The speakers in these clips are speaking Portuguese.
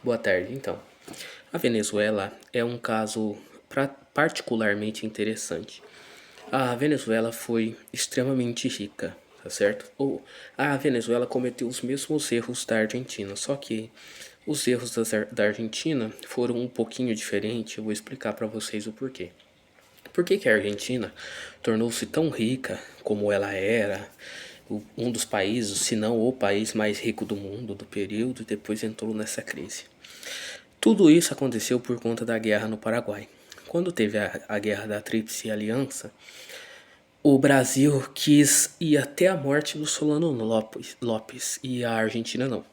Boa tarde. Então, a Venezuela é um caso particularmente interessante. A Venezuela foi extremamente rica, tá certo? A Venezuela cometeu os mesmos erros da Argentina, só que os erros da Argentina foram um pouquinho diferentes. Eu vou explicar para vocês o porquê. Por que que a Argentina tornou-se tão rica como ela era, um dos países, se não o país mais rico do mundo do período, e depois entrou nessa crise? Tudo isso aconteceu por conta da guerra no Paraguai. Quando teve a guerra da Tríplice Aliança, o Brasil quis ir até a morte do Solano Lopes e a Argentina não.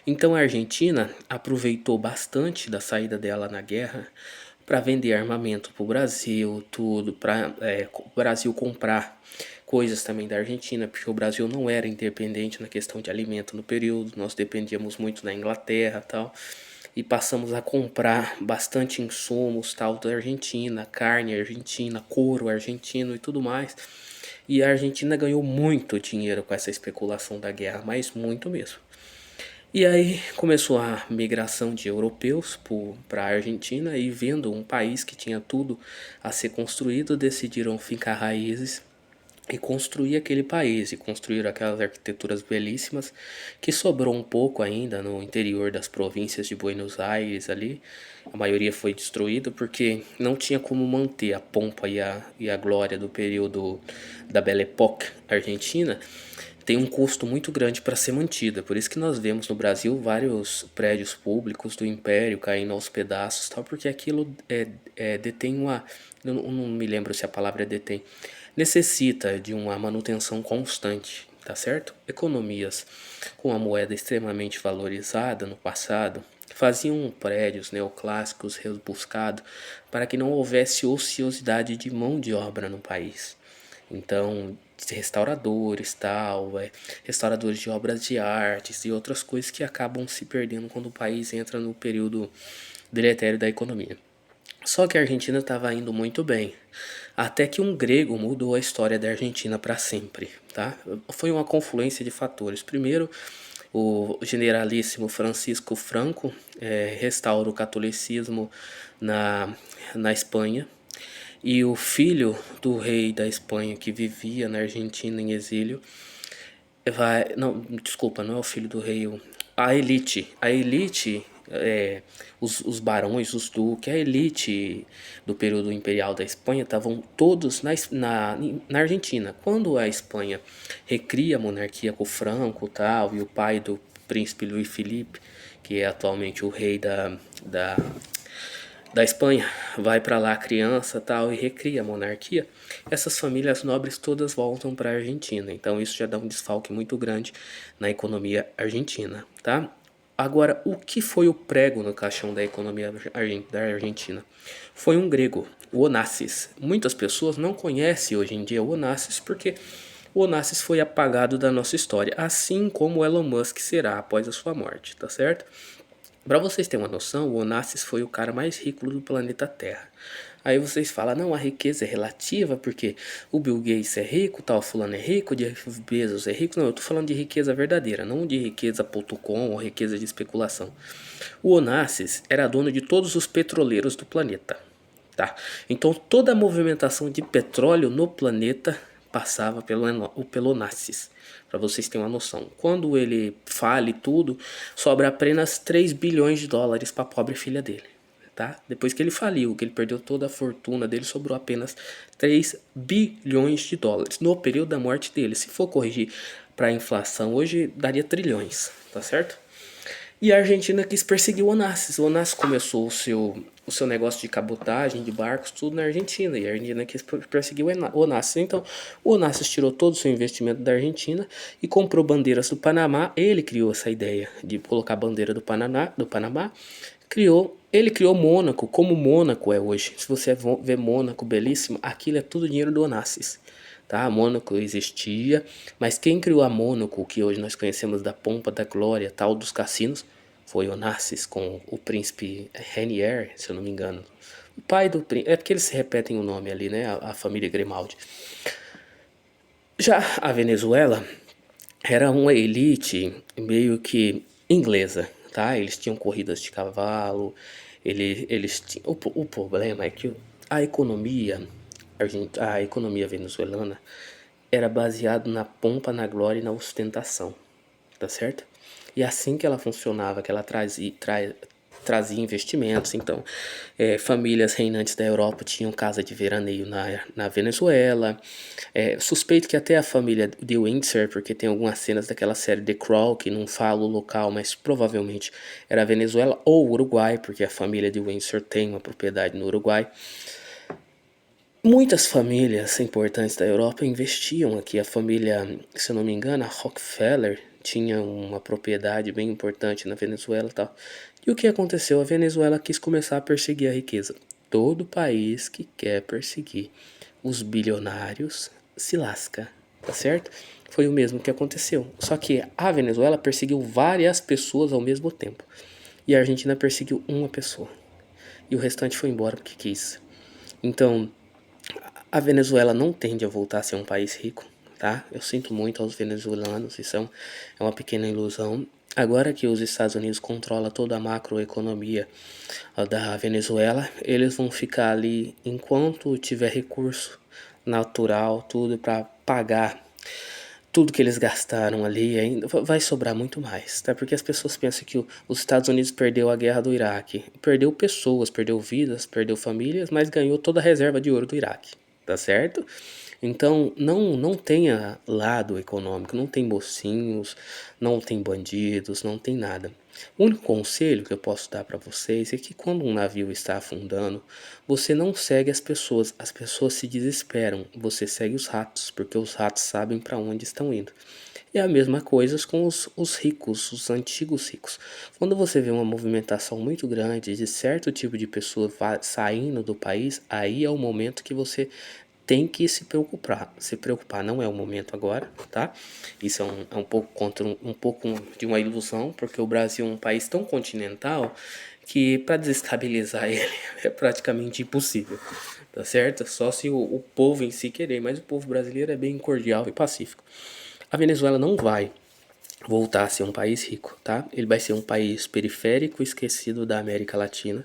Então a Argentina aproveitou bastante da saída dela na guerra para vender armamento para o Brasil, tudo, para o Brasil comprar coisas também da Argentina, porque o Brasil não era independente na questão de alimento no período, nós dependíamos muito da Inglaterra e tal, e passamos a comprar bastante insumos tal da Argentina, carne argentina, couro argentino e tudo mais. E a Argentina ganhou muito dinheiro com essa especulação da guerra, mas muito mesmo. E aí começou a migração de europeus para a Argentina e vendo um país que tinha tudo a ser construído, decidiram ficar raízes e construir aquele país e construir aquelas arquiteturas belíssimas que sobrou um pouco ainda no interior das províncias de Buenos Aires ali. A maioria foi destruída porque não tinha como manter a pompa e a glória do período da Belle Époque argentina. Tem um custo muito grande para ser mantida, por isso que nós vemos no Brasil vários prédios públicos do Império caindo aos pedaços, tal, porque aquilo detém uma, eu não me lembro se a palavra é detém, necessita de uma manutenção constante, tá certo? Economias com a moeda extremamente valorizada no passado faziam prédios neoclássicos rebuscados para que não houvesse ociosidade de mão de obra no país. Então, restauradores, tal, restauradores de obras de artes e outras coisas que acabam se perdendo quando o país entra no período deletério da economia. Só que a Argentina estava indo muito bem, até que um grego mudou a história da Argentina para sempre, tá? Foi uma confluência de fatores. Primeiro, o generalíssimo Francisco Franco restaura o catolicismo na, na Espanha, e o filho do rei da Espanha que vivia na Argentina em exílio vai, não, desculpa, não é o filho do rei, a elite, os barões, os duques, a elite do período imperial da Espanha estavam todos na Argentina. Quando a Espanha recria a monarquia com o Franco tal, e o pai do príncipe Luís Felipe, que é atualmente o rei da Espanha, vai para lá a criança tal e recria a monarquia, essas famílias nobres todas voltam para a Argentina. Então isso já dá um desfalque muito grande na economia argentina, tá? Agora, o que foi o prego no caixão da economia da Argentina? Foi um grego, o Onassis. Muitas pessoas não conhecem hoje em dia o Onassis porque o Onassis foi apagado da nossa história, assim como o Elon Musk será após a sua morte, tá certo? Para vocês terem uma noção, o Onassis foi o cara mais rico do planeta Terra. Aí vocês falam, não, a riqueza é relativa porque o Bill Gates é rico, tal fulano é rico, o Jeff Bezos é rico. Não, eu tô falando de riqueza verdadeira, não de riqueza.com ou riqueza de especulação. O Onassis era dono de todos os petroleiros do planeta, tá? Então toda a movimentação de petróleo no planeta passava pelo Onassis. Para vocês terem uma noção. Quando ele fale tudo, sobra apenas 3 bilhões de dólares para a pobre filha dele. Tá? Depois que ele faliu, que ele perdeu toda a fortuna dele, sobrou apenas 3 bilhões de dólares no período da morte dele. Se for corrigir para a inflação, hoje daria trilhões, tá certo? E a Argentina quis perseguir o Onassis. O Onassis começou o seu negócio de cabotagem, de barcos, tudo na Argentina. E a Argentina quis perseguir o Onassis. Então, o Onassis tirou todo o seu investimento da Argentina e comprou bandeiras do Panamá. Ele criou essa ideia de colocar a bandeira do Panamá. Ele criou Mônaco, como Mônaco é hoje. Se você vê Mônaco belíssimo, aquilo é tudo dinheiro do Onassis. Tá? Mônaco existia, mas quem criou a Mônaco, que hoje nós conhecemos da pompa, da glória, tal, dos cassinos, foi Onassis com o príncipe Renier, se eu não me engano. O pai do príncipe, é porque eles se repetem o nome ali, né? A família Grimaldi. Já a Venezuela era uma elite meio que inglesa, tá? Eles tinham corridas de cavalo, eles tinham... O problema é que a economia, a economia venezuelana era baseada na pompa, na glória e na ostentação, tá certo? E assim que ela funcionava, que ela trazia investimentos. Então, famílias reinantes da Europa tinham casa de veraneio na Venezuela. Suspeito que até a família de Windsor, porque tem algumas cenas daquela série The Crown, que não fala o local, mas provavelmente era Venezuela ou Uruguai, porque a família de Windsor tem uma propriedade no Uruguai. Muitas famílias importantes da Europa investiam aqui. A família, se eu não me engano, a Rockefeller tinha uma propriedade bem importante na Venezuela e tal. E o que aconteceu? A Venezuela quis começar a perseguir a riqueza. Todo país que quer perseguir os bilionários se lasca, tá certo? Foi o mesmo que aconteceu. Só que a Venezuela perseguiu várias pessoas ao mesmo tempo. E a Argentina perseguiu uma pessoa. E o restante foi embora porque quis. Então, a Venezuela não tende a voltar a ser um país rico, tá? Eu sinto muito aos venezuelanos, isso é uma pequena ilusão. Agora que os Estados Unidos controlam toda a macroeconomia da Venezuela, eles vão ficar ali enquanto tiver recurso natural, tudo para pagar tudo que eles gastaram ali, ainda vai sobrar muito mais, tá? Porque as pessoas pensam que os Estados Unidos perdeu a guerra do Iraque. Perdeu pessoas, perdeu vidas, perdeu famílias, mas ganhou toda a reserva de ouro do Iraque, tá certo? Então, não tenha lado econômico, não tem mocinhos, não tem bandidos, não tem nada. O único conselho que eu posso dar para vocês é que quando um navio está afundando, você não segue as pessoas se desesperam, você segue os ratos, porque os ratos sabem para onde estão indo. E a mesma coisa com os ricos, os antigos ricos. Quando você vê uma movimentação muito grande de certo tipo de pessoa saindo do país, aí é o momento que você tem que se preocupar. Se preocupar não é o momento agora, tá? Isso é um pouco contra um pouco de uma ilusão, porque o Brasil é um país tão continental que para desestabilizar ele é praticamente impossível, tá certo? Só se o povo em si querer, mas o povo brasileiro é bem cordial e pacífico. A Venezuela não vai voltar a ser um país rico, tá? Ele vai ser um país periférico, esquecido da América Latina.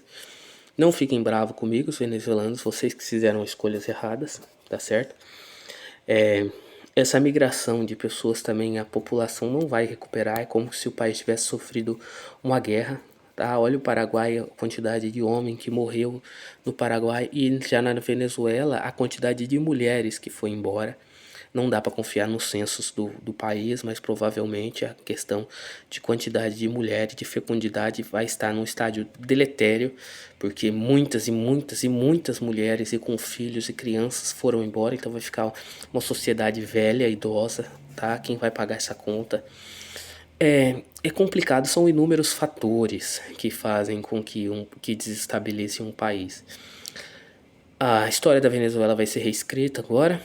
Não fiquem bravos comigo, os venezuelanos, vocês que fizeram escolhas erradas, tá certo? Essa migração de pessoas também, a população não vai recuperar, é como se o país tivesse sofrido uma guerra, tá? Olha o Paraguai, a quantidade de homem que morreu no Paraguai, e já na Venezuela a quantidade de mulheres que foi embora. Não dá para confiar nos censos do país, mas provavelmente a questão de quantidade de mulheres, de fecundidade, vai estar num estágio deletério, porque muitas e muitas e muitas mulheres e com filhos e crianças foram embora, então vai ficar uma sociedade velha, idosa, tá? Quem vai pagar essa conta? É complicado, são inúmeros fatores que fazem com que desestabilize um país. A história da Venezuela vai ser reescrita agora,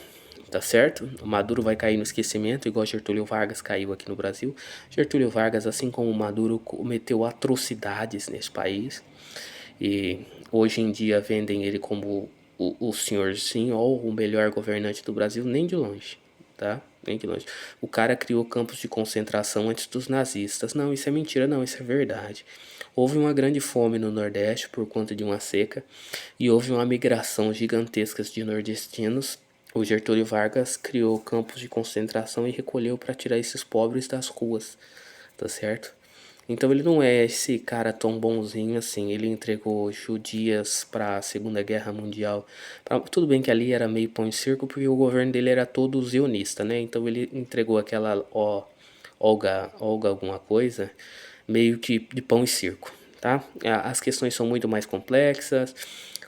tá certo? O Maduro vai cair no esquecimento, igual Getúlio Vargas caiu aqui no Brasil. Getúlio Vargas, assim como o Maduro, cometeu atrocidades nesse país. E hoje em dia vendem ele como o senhorzinho ou o melhor governante do Brasil, nem de longe, tá? Nem de longe. O cara criou campos de concentração antes dos nazistas. Não, isso é mentira, não, isso é verdade. Houve uma grande fome no Nordeste por conta de uma seca e houve uma migração gigantesca de nordestinos. O Getúlio Vargas criou campos de concentração e recolheu para tirar esses pobres das ruas, tá certo? Então ele não é esse cara tão bonzinho assim. Ele entregou judias para a Segunda Guerra Mundial. Tudo bem que ali era meio pão e circo, porque o governo dele era todo zionista, né? Então ele entregou aquela Olga alguma coisa, meio que de pão e circo, tá? As questões são muito mais complexas.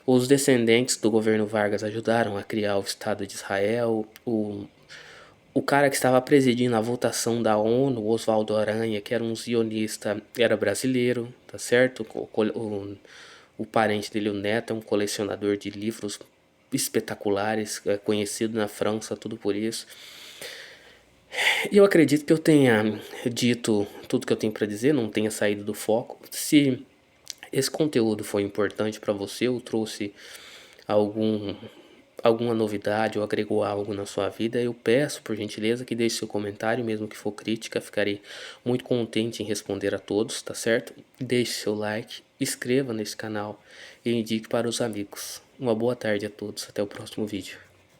Os descendentes do governo Vargas ajudaram a criar o Estado de Israel. O cara que estava presidindo a votação da ONU, Oswaldo Aranha, que era um zionista, era brasileiro, tá certo? O parente dele, o neto, é um colecionador de livros espetaculares, conhecido na França, tudo por isso. E eu acredito que eu tenha dito tudo que eu tenho para dizer, não tenha saído do foco. Se esse conteúdo foi importante para você, eu trouxe algum alguma novidade ou agregou algo na sua vida, eu peço por gentileza que deixe seu comentário, mesmo que for crítica, ficarei muito contente em responder a todos, tá certo? Deixe seu like, inscreva nesse canal e indique para os amigos. Uma boa tarde a todos, até o próximo vídeo.